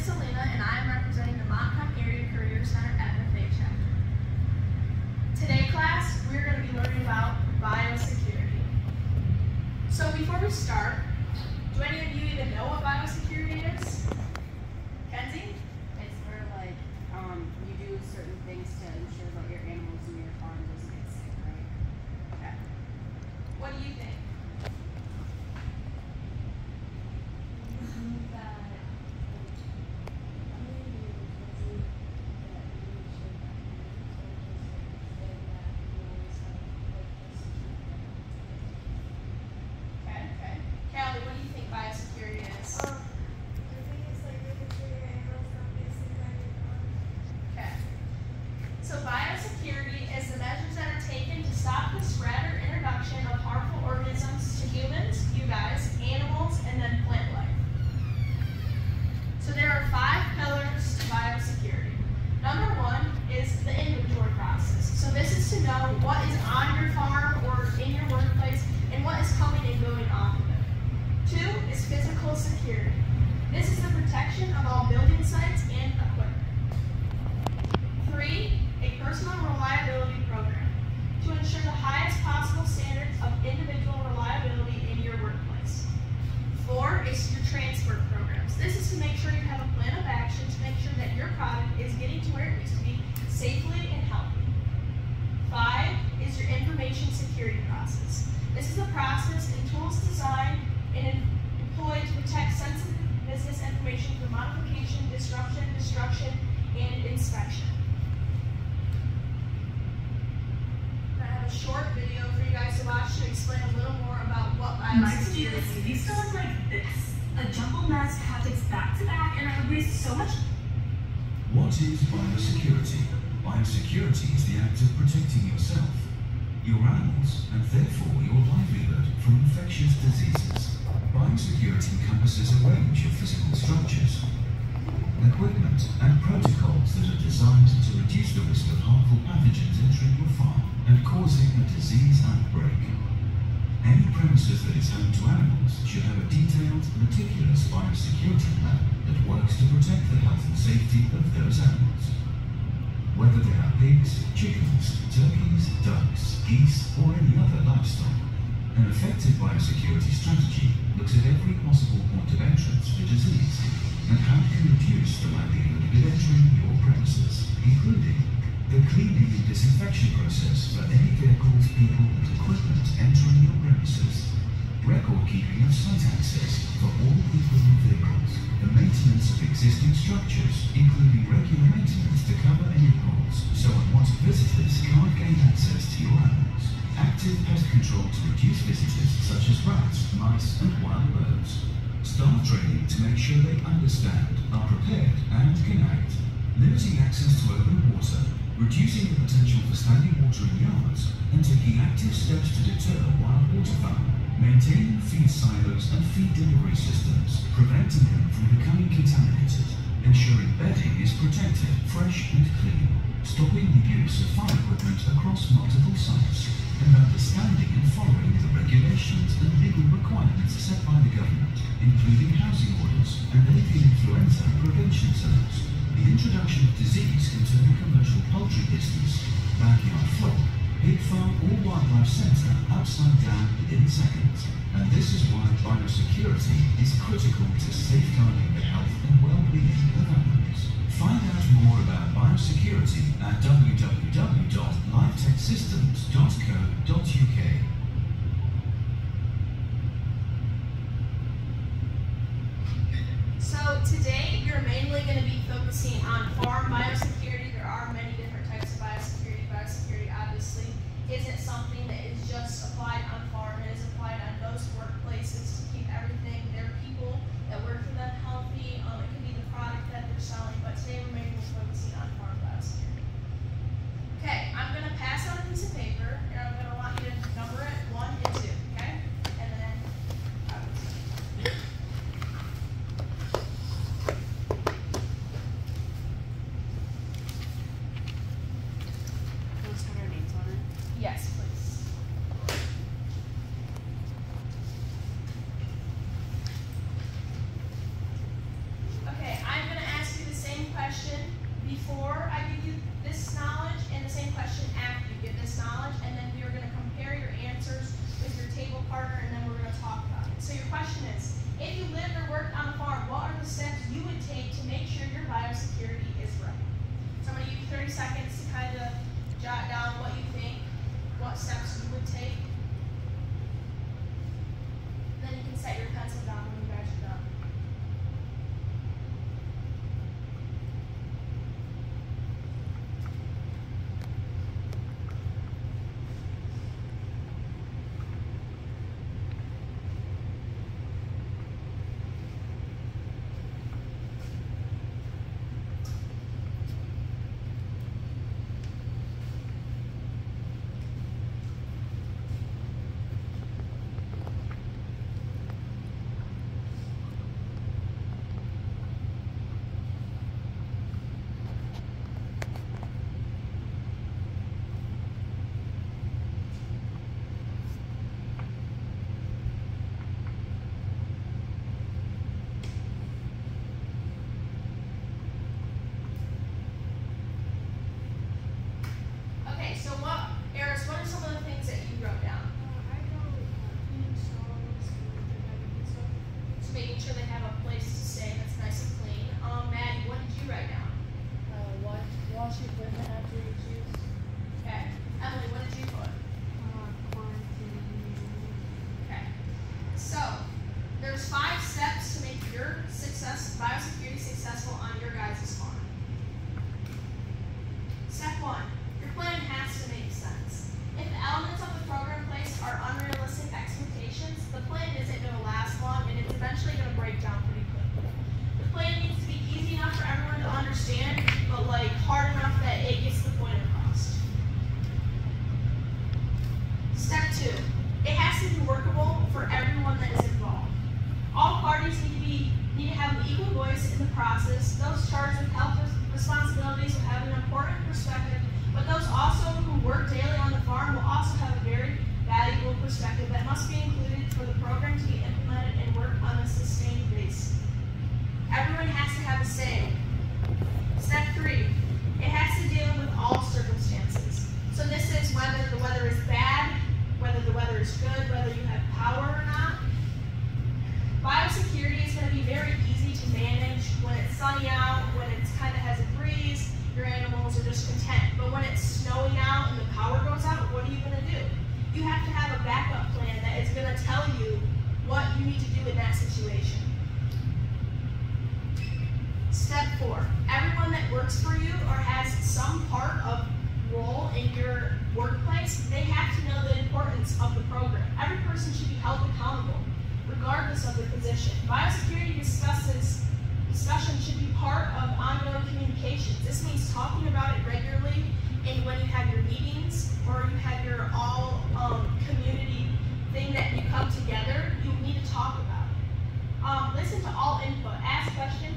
Celina, and I am representing the Montcalm Area Career Center FFA chapter. Today, class, we're going to be learning about biosecurity. So before we start, do any of you even know what biosecurity is? Kenzie? It's where you do certain things to ensure that your animals in your farm doesn't get sick, right? Okay. What do you think? Callie, what do you think biosecurity is? I think it's like making sure your animals don't get sick on your farm. Okay. So biosecurity is the measures that are taken to stop the spread or introduction of harmful organisms to humans, you guys, animals, and then plant life. So there are 5 pillars to biosecurity. Number 1 is the inventory process. So this is to know what is on your farm or in your workplace and what is coming and going off of it. 2 is physical security. This is the protection of all building sites and equipment. 3, a personal reliability program to ensure the highest possible standards of individual reliability in your workplace. 4 is your transfer programs. This is to make sure you have a plan of action to make sure that your product is getting to where it needs to be safely and healthy. 5 is your information security process. This is a process and tools designed and employed to protect sensitive business information from modification, disruption, destruction, and inspection. I have a short video for you guys to watch to explain a little more about what biosecurity is. These still look like this. A jumbled mess packed back to back, and I would waste so much. What is biosecurity? Biosecurity is the act of protecting yourself, your animals, and therefore your livelihood from infectious diseases. Biosecurity encompasses a range of physical structures, equipment, and protocols that are designed to reduce the risk of harmful pathogens entering your farm and causing a disease outbreak. Any premises that is home to animals should have a detailed, meticulous biosecurity plan that works to protect the health and safety of those animals. Whether they are pigs, chickens, turkeys, ducks, geese, or any other livestock, an effective biosecurity strategy looks at every possible point of entrance for disease and how it can reduce the likelihood of it entering your premises, including the cleaning and disinfection process for any vehicles, people, and equipment entering your premises, record keeping of site access for all people and vehicles, the maintenance of existing structures, including regular maintenance to cover any holes so unwanted visitors can't gain access to your animals, active pest control to reduce visitors such as rats, mice, and wild birds, staff training to make sure they understand, are prepared, and can act, limiting access to open water, reducing the potential for standing water in yards, and taking active steps to deter wild waterfowl, maintaining feed silos and feed delivery systems, preventing them from becoming contaminated, ensuring bedding is protected, fresh and clean, stopping the use of farm equipment across multiple sites, and understanding and following the regulations and legal requirements set by the government, including housing orders and avian influenza prevention zones. The introduction of disease can turn a commercial poultry business, backyard flock, pig farm or wildlife centre upside down within seconds. And this is why biosecurity is critical to safeguarding the health and well-being of animals. Find out more about biosecurity at www.lifetechsystems.co.uk. So today you're mainly going to be focusing on farm biosecurity. There are many different types of biosecurity. Biosecurity obviously isn't something that is just applied on farm. It is applied on most workplaces to keep everything, their people that work for them healthy. It could be the product that they're selling, but today we're mainly focusing on farm biosecurity. Okay, I'm going to pass out a piece of paper, and I'm going to want you to number it 1 and 2, okay? And then Let's put our names on it. yes, please. work on the farm, what are the steps you would take to make sure your biosecurity is right? So I'm going to give you 30 seconds to kind of jot down what you think, what steps you would take. Then you can set your pencil down when you guys are done. What are some of the things that you wrote down? I wrote clean stalls and stuff. So making sure they have a place to stay that's nice and clean. Maddie, what did you write down? Wash equipment after each use. Okay. Emily, what did you put? Quarantine. Okay. So there's 5 steps to make your biosecurity successful on your guys' farm. Step 1, your plan has to make sense. If the elements of the program placed are unrealistic expectations, the plan isn't going to last long and it's eventually going to break down pretty quickly. The plan needs to be easy enough for everyone to understand, but like hard enough that it gets the point across. Step 2, it has to be workable for everyone that is involved. All parties need to have an equal voice in the process. Those charged with health responsibilities will have an important perspective, but those also who work daily on the farm will also have a very valuable perspective that must be included for the program to be implemented and work on a sustained basis. Everyone has to have a say. Step 3, it has to deal with all circumstances. So this is whether the weather is bad, whether the weather is good, whether you have power or not. Biosecurity is going to be very easy to manage when it's sunny out, when it kind of has a breeze, your animals are just content. But when it's snowing out and the power goes out, what are you going to do? You have to have a backup plan that is going to tell you what you need to do in that situation. Step 4, everyone that works for you or has some part of role in your workplace, they have to know the importance of the program. Every person should be held accountable, regardless of their position. Biosecurity discussion should be part of ongoing communications. This means talking about it regularly, and when you have your meetings or you have your all community thing that you come together, you need to talk about it. Listen to all input, ask questions,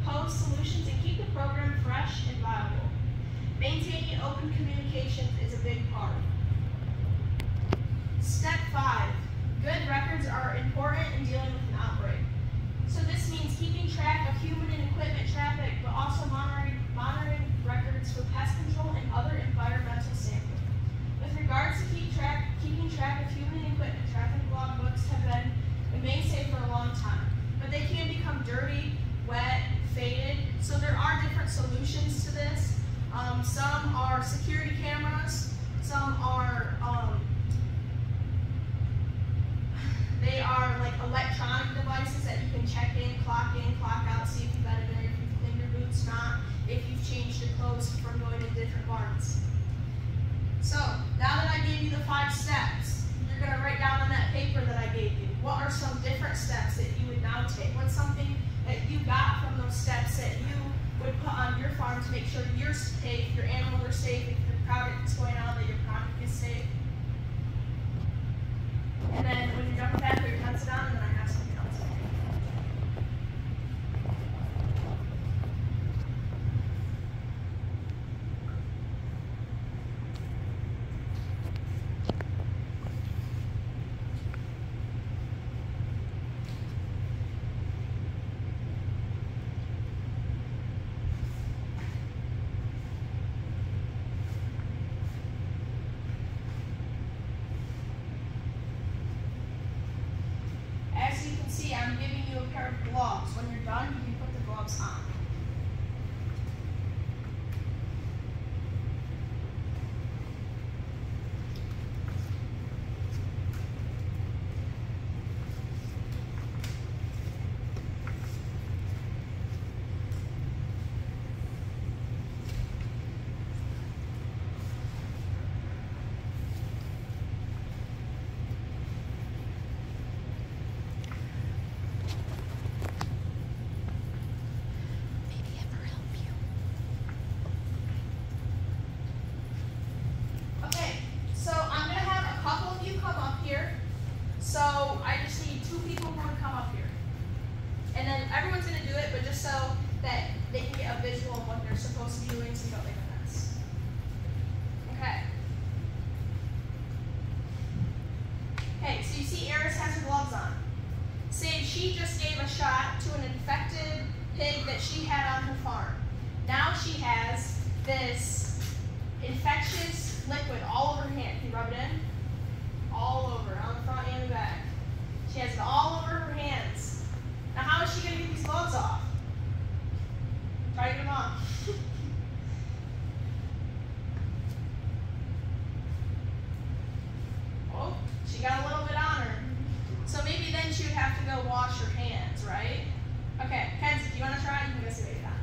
propose solutions, and keep the program fresh and viable. Maintaining open communications is a big part. Step 5. Good records are important in dealing with an outbreak. So this means keeping track of human and equipment traffic, but also monitoring records for pest control and other environmental sampling. With regards to keeping track of human and equipment traffic, logbooks have been a mainstay for a long time, but they can become dirty, wet, faded. So there are different solutions to this. Some are security cameras, some are they are like electronic devices that you can check in, clock out, see if you've been in there, if you've cleaned your boots, not if you've changed your clothes from going to different barns. So now that I gave you the 5 steps, you're going to write down on that paper that I gave you, what are some different steps that you would now take? What's something that you got from those steps that you would put on your farm to make sure you're safe, your animals are safe, if your product is going out, that your product is safe? And then when you're done with that, put your pencil down, and then I have something else. As you can you a pair of gloves. When you're done, you can put the gloves on. So I just need 2 people who would come up here. And then everyone's going to do it, but just so that they can get a visual of what they're supposed to be doing so you don't make a mess. Okay. Okay, so you see Eris has her gloves on. Say she just gave a shot to an infected pig that she had on her farm. Now she has this infectious liquid all over her hand. Can you rub it in? All over, on the front and the back. She has it all over her hands. Now how is she going to get these gloves off? Try to get them off. Oh, she got a little bit on her. So maybe then she would have to go wash her hands, right? Okay, Kenzie, do you want to try? You can go see what you got.